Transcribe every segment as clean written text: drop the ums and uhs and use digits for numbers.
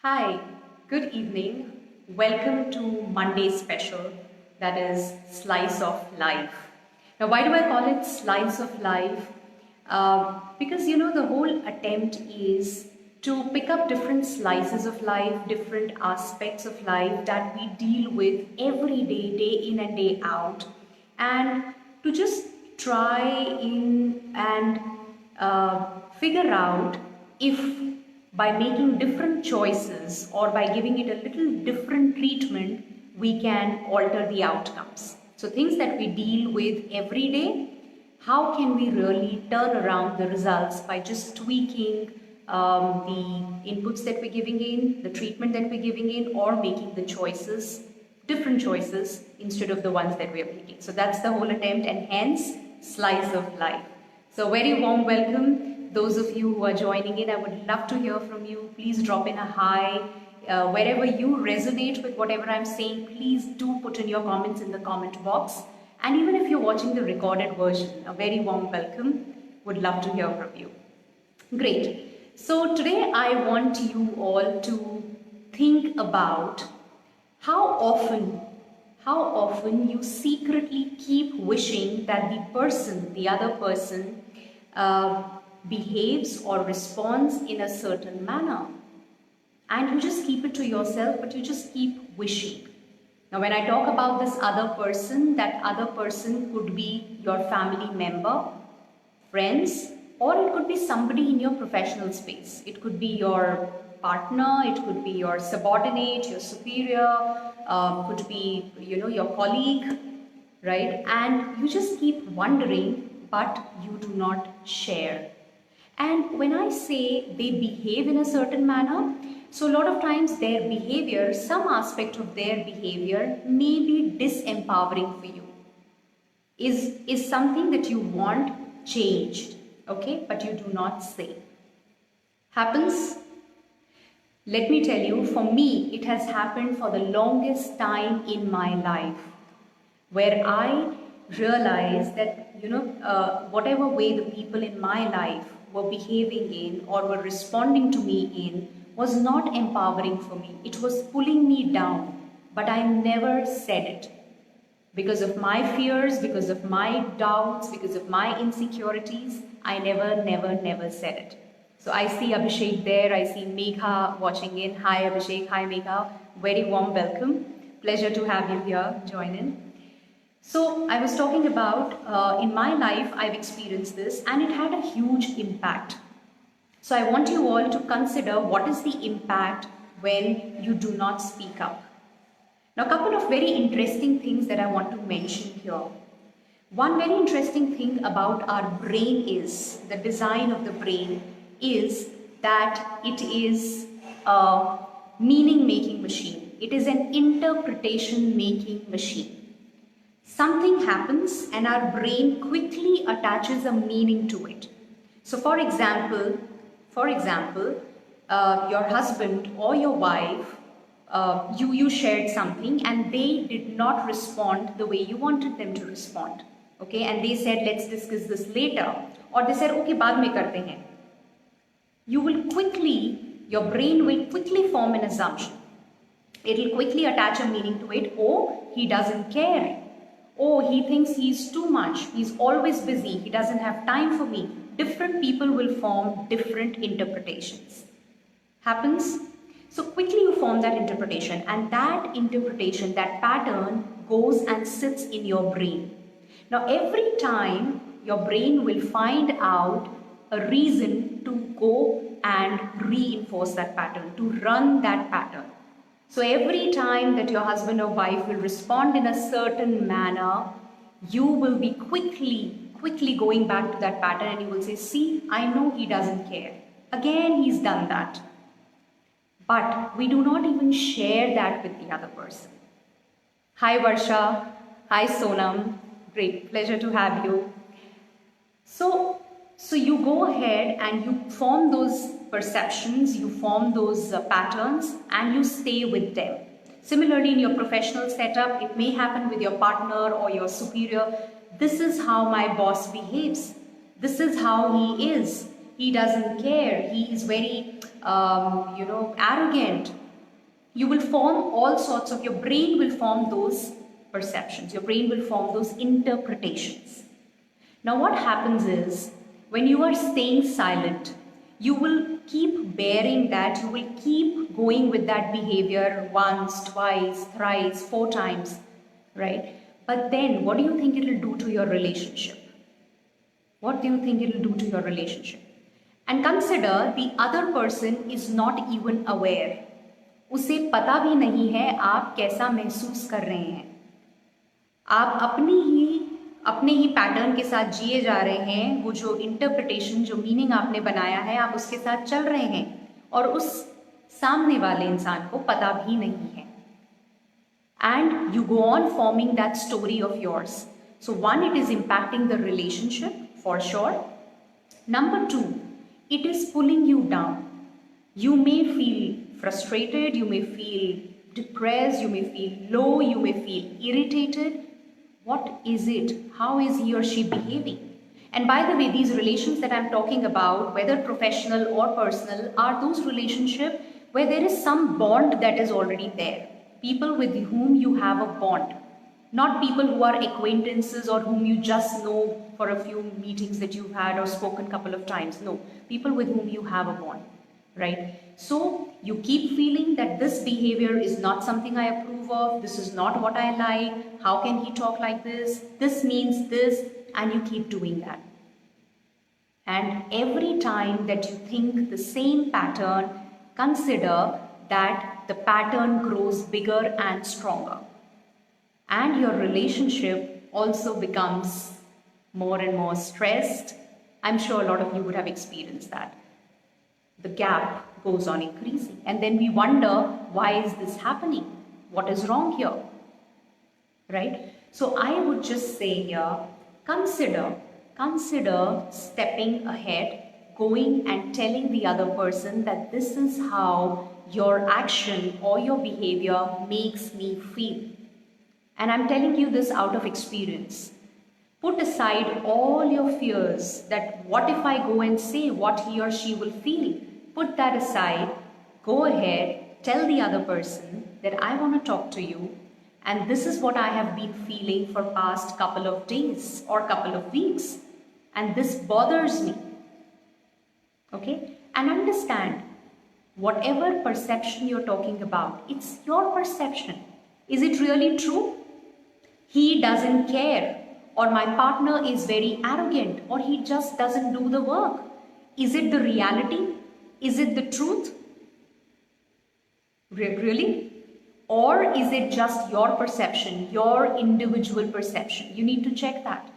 Hi, good evening. Welcome to Monday special, that is Slice of Life. Now, why do I call it Slice of Life? Because the whole attempt is to pick up different slices of life, different aspects of life that we deal with every day, day in and day out, and to just try in and figure out if by making different choices or by giving it a little different treatment, we can alter the outcomes. So things that we deal with every day, how can we really turn around the results by just tweaking the inputs that we're giving in, the treatment that we're giving in, or making the choices, different choices instead of the ones that we are picking. So that's the whole attempt, and hence Slice of Life. So very warm welcome. Those of you who are joining in, I would love to hear from you. Please drop in a hi. Wherever you resonate with whatever I'm saying, please do put in your comments in the comment box. And even if you're watching the recorded version, a very warm welcome. Would love to hear from you. Great. So today I want you all to think about how often you secretly keep wishing that the other person, behaves or responds in a certain manner, and you just keep it to yourself, but you just keep wishing. Now when I talk about this other person, that other person could be your family member, friends, or it could be somebody in your professional space. It could be your partner, it could be your subordinate, your superior, could be your colleague, right? And you just keep wondering, but you do not share. And when I say they behave in a certain manner, so a lot of times their behavior, some aspect of their behavior may be disempowering for you. Is something that you want changed, okay, but you do not say. Happens? Let me tell you, for me, it has happened for the longest time in my life, where I realized that, whatever way the people in my life were behaving in or were responding to me in was not empowering for me. It was pulling me down, but I never said it. Because of my fears, because of my doubts, because of my insecurities, I never said it. So I see Abhishek there, I see Megha watching in. Hi Abhishek, hi Megha, very warm welcome. Pleasure to have you here, join in. So I was talking about, in my life, I've experienced this and it had a huge impact. So I want you all to consider what is the impact when you do not speak up. Now, a couple of very interesting things that I want to mention here. One very interesting thing about our brain is, the design of the brain is that it is a meaning-making machine. It is an interpretation-making machine. Something happens and our brain quickly attaches a meaning to it. So for example, your husband or your wife, you shared something and they did not respond the way you wanted them to respond. Okay, and they said, let's discuss this later. Or they said, okay, baad mein karte hain. Your brain will quickly form an assumption. It will quickly attach a meaning to it. Oh, he doesn't care. Oh, he thinks he's too much. He's always busy. He doesn't have time for me. Different people will form different interpretations. Happens? So quickly you form that interpretation, and that interpretation, that pattern goes and sits in your brain. Now every time your brain will find out a reason to go and reinforce that pattern, to run that pattern. So every time that your husband or wife will respond in a certain manner, you will be quickly going back to that pattern and you will say, see, I know he doesn't care. Again, he's done that. But we do not even share that with the other person. Hi Varsha, hi Sonam, great, pleasure to have you. So you go ahead and you form those perceptions, you form those patterns and you stay with them. Similarly, in your professional setup, it may happen with your partner or your superior. This is how my boss behaves. This is how he is. he doesn't care, he is very, arrogant. You will form all sorts of, your brain will form those perceptions, your brain will form those interpretations. Now, what happens is, when you are staying silent, you will keep bearing that, you will keep going with that behavior once, twice, thrice, 4 times, right? But then, what do you think it will do to your relationship? What do you think it will do to your relationship? And consider the other person is not even aware. उसे पता भी नहीं है आप कैसा महसूस कर रहे हैं. आप अपने ही पैटर्न के साथ जिए जा रहे हैं. वो जो इंटरप्रिटेशन, जो मीनिंग आपने बनाया है, आप उसके साथ चल रहे हैं और उस सामने वाले इंसान को पता भी नहीं है. And you go on forming that story of yours. So one, it is impacting the relationship for sure. Number 2, it is pulling you down. You may feel frustrated, you may feel depressed, you may feel low, you may feel irritated. What is it? How is he or she behaving? And by the way, these relations that I'm talking about, whether professional or personal, are those relationships where there is some bond that is already there. People with whom you have a bond. Not people who are acquaintances or whom you just know for a few meetings that you've had or spoken a couple of times. No, people with whom you have a bond, right? So you keep feeling that this behavior is not something I approve of, this is not what I like, how can he talk like this means this, and you keep doing that. And every time that you think the same pattern, consider that the pattern grows bigger and stronger. And your relationship also becomes more and more stressed. I'm sure a lot of you would have experienced that. The gap goes on increasing. And then we wonder, why is this happening? What is wrong here? Right? So I would just say here, consider stepping ahead, going and telling the other person that this is how your action or your behavior makes me feel. And I'm telling you this out of experience. Put aside all your fears that what if I go and say what he or she will feel. Put that aside. Go ahead, tell the other person that I want to talk to you and this is what I have been feeling for past couple of days or couple of weeks and this bothers me. Okay? And understand, whatever perception you're talking about, it's your perception. Is it really true? He doesn't care, or my partner is very arrogant, or he just doesn't do the work. Is it the reality? Is it the truth? Really? Or is it just your perception, your individual perception? You need to check that.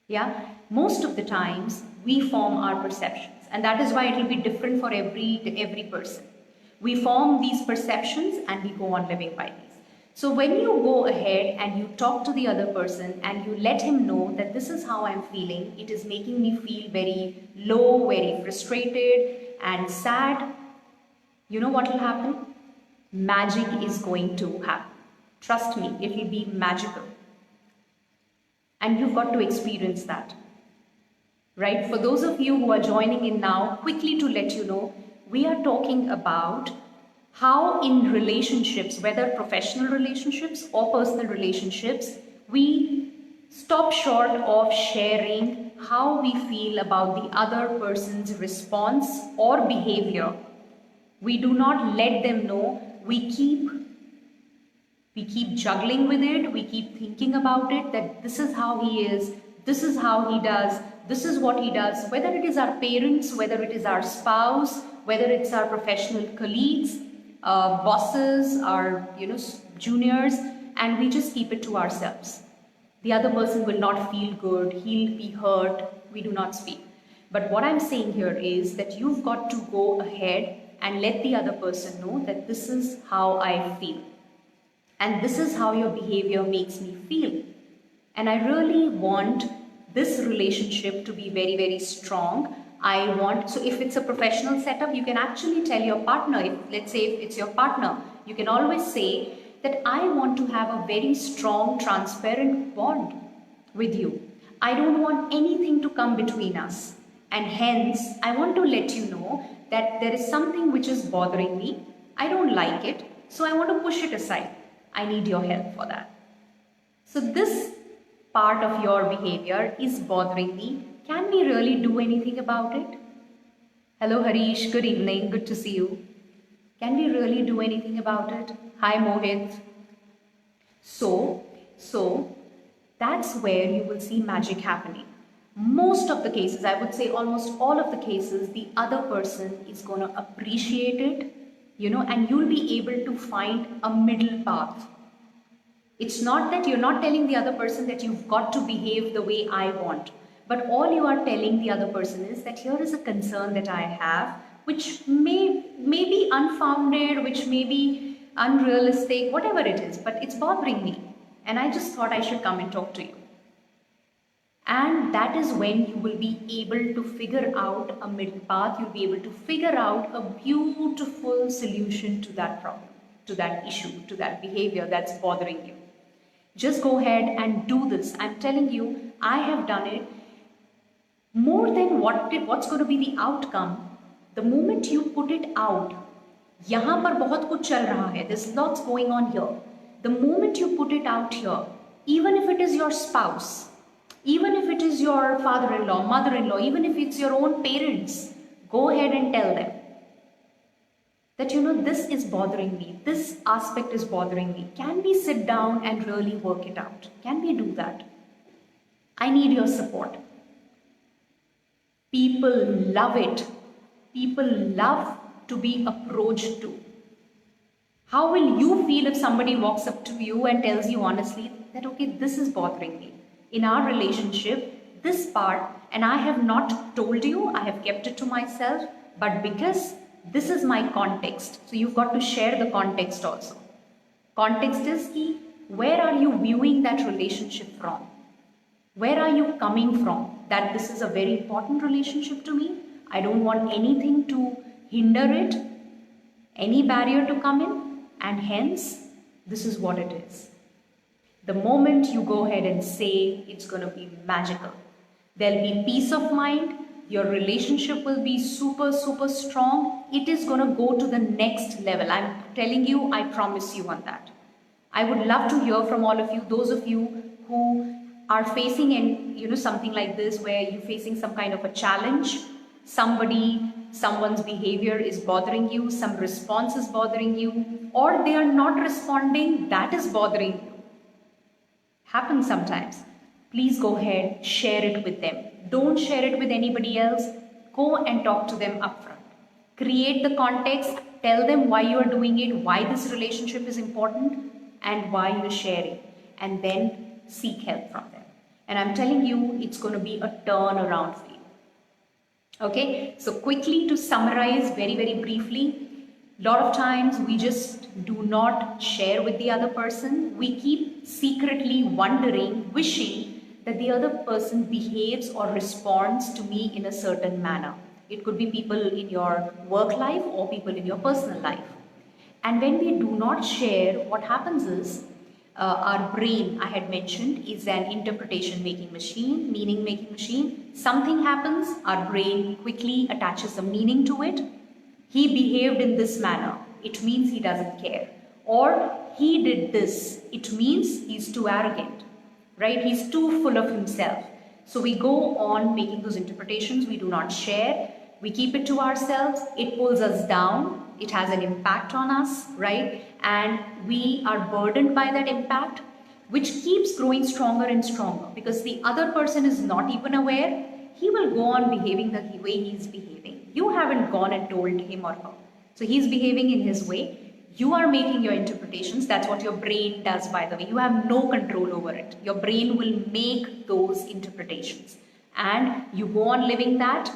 Yeah? Most of the times, we form our perceptions, and that is why it will be different for every person. We form these perceptions and we go on living by these. So when you go ahead and you talk to the other person and you let him know that this is how I'm feeling, it is making me feel very low, very frustrated and sad, you know what will happen? Magic is going to happen. Trust me, it will be magical. And you've got to experience that. Right? For those of you who are joining in now, quickly to let you know, we are talking about how in relationships, whether professional relationships or personal relationships, we stop short of sharing how we feel about the other person's response or behavior. We do not let them know. We keep juggling with it. We keep thinking about it, that this is how he is, this is how he does, this is what he does, whether it is our parents, whether it is our spouse, whether it's our professional colleagues, bosses, our juniors, and we just keep it to ourselves. The other person will not feel good, he'll be hurt, we do not speak. But what I'm saying here is that you've got to go ahead and let the other person know that this is how I feel. And this is how your behavior makes me feel. And I really want this relationship to be very, very strong. So if it's a professional setup, you can actually tell your partner, let's say if it's your partner, you can always say that I want to have a very strong, transparent bond with you. I don't want anything to come between us. And hence, I want to let you know that there is something which is bothering me. I don't like it, so I want to push it aside. I need your help for that. So this part of your behavior is bothering me. Can we really do anything about it? Hello Harish, good evening, good to see you. Can we really do anything about it? Hi Mohit. So that's where you will see magic happening. Most of the cases, I would say almost all of the cases, the other person is going to appreciate it, and you'll be able to find a middle path. It's not that you're not telling the other person that you've got to behave the way I want, but all you are telling the other person is that here is a concern that I have, which may be unfounded, which may be unrealistic, whatever it is, but it's bothering me. And I just thought I should come and talk to you. And that is when you will be able to figure out a middle path. You'll be able to figure out a beautiful solution to that problem, to that issue, to that behavior that's bothering you. Just go ahead and do this. I'm telling you, I have done it. More than what's going to be the outcome, the moment you put it out, यहाँ पर बहुत कुछ चल रहा है, there's lots going on here. The moment you put it out here, even if it is your spouse, even if it is your father-in-law, mother-in-law, even if it's your own parents, go ahead and tell them that, this is bothering me, this aspect is bothering me. Can we sit down and really work it out? Can we do that? I need your support. People love it. People love to be approached to. How will you feel if somebody walks up to you and tells you honestly that, okay, this is bothering me in our relationship, this part, and I have not told you, I have kept it to myself, but because this is my context, so you've got to share the context also. Context is key. Where are you viewing that relationship from? Where are you coming from? That this is a very important relationship to me. I don't want anything to hinder it, any barrier to come in, and hence, this is what it is. The moment you go ahead and say, it's going to be magical. There'll be peace of mind. Your relationship will be super, super strong. It is going to go to the next level. I'm telling you, I promise you on that. I would love to hear from all of you, those of you who are facing something like this, where you're facing some kind of a challenge, someone's behavior is bothering you, some response is bothering you, or they are not responding, that is bothering you. Happens sometimes. Please go ahead, share it with them. Don't share it with anybody else. Go and talk to them upfront. Create the context, tell them why you are doing it, why this relationship is important, and why you're sharing, and then seek help from them. And I'm telling you, it's going to be a turnaround for you. Okay, so quickly to summarize very, very briefly, a lot of times we just do not share with the other person. We keep secretly wondering, wishing that the other person behaves or responds to me in a certain manner. It could be people in your work life or people in your personal life. And when we do not share, what happens is our brain, I had mentioned, is an interpretation making machine, meaning making machine. Something happens, our brain quickly attaches a meaning to it. He behaved in this manner, it means he doesn't care. Or he did this, it means he's too arrogant, right? He's too full of himself. So we go on making those interpretations, we do not share, we keep it to ourselves, it pulls us down, it has an impact on us, right? And we are burdened by that impact, which keeps growing stronger and stronger because the other person is not even aware. He will go on behaving the way he's behaving. You haven't gone and told him or her. So he's behaving in his way. You are making your interpretations. That's what your brain does, by the way. You have no control over it. Your brain will make those interpretations. And you go on living that.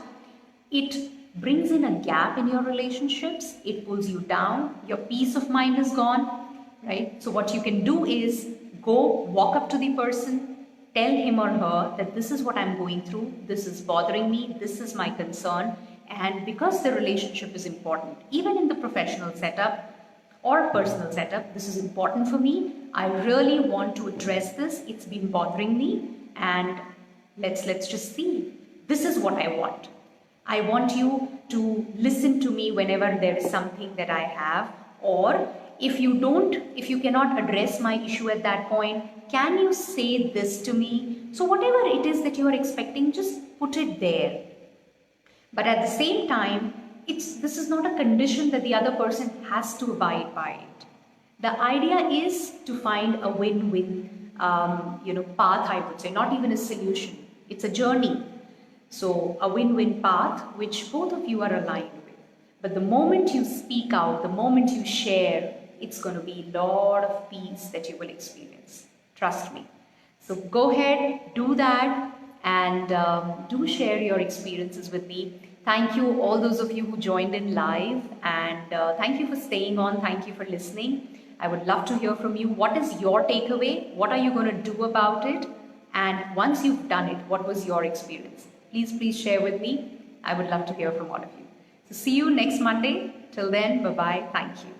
It brings in a gap in your relationships. It pulls you down. Your peace of mind is gone, right? So what you can do is go walk up to the person, tell him or her that this is what I'm going through, this is bothering me, this is my concern, and because the relationship is important, even in the professional setup or personal setup, this is important for me. I really want to address this. It's been bothering me, and let's just see. This is what I want. I want you to listen to me whenever there is something that I have, or if you cannot address my issue at that point, can you say this to me? So whatever it is that you are expecting, just put it there. But at the same time, this is not a condition that the other person has to abide by it. The idea is to find a win-win, path. I would say, not even a solution. It's a journey. So a win-win path which both of you are aligned with. But the moment you speak out, the moment you share, it's going to be a lot of peace that you will experience. Trust me. So go ahead, do that, and do share your experiences with me. Thank you, all those of you who joined in live, and thank you for staying on. Thank you for listening. I would love to hear from you. What is your takeaway? What are you going to do about it? And once you've done it, what was your experience? Please share with me. I would love to hear from all of you. So see you next Monday. Till then, bye-bye. Thank you.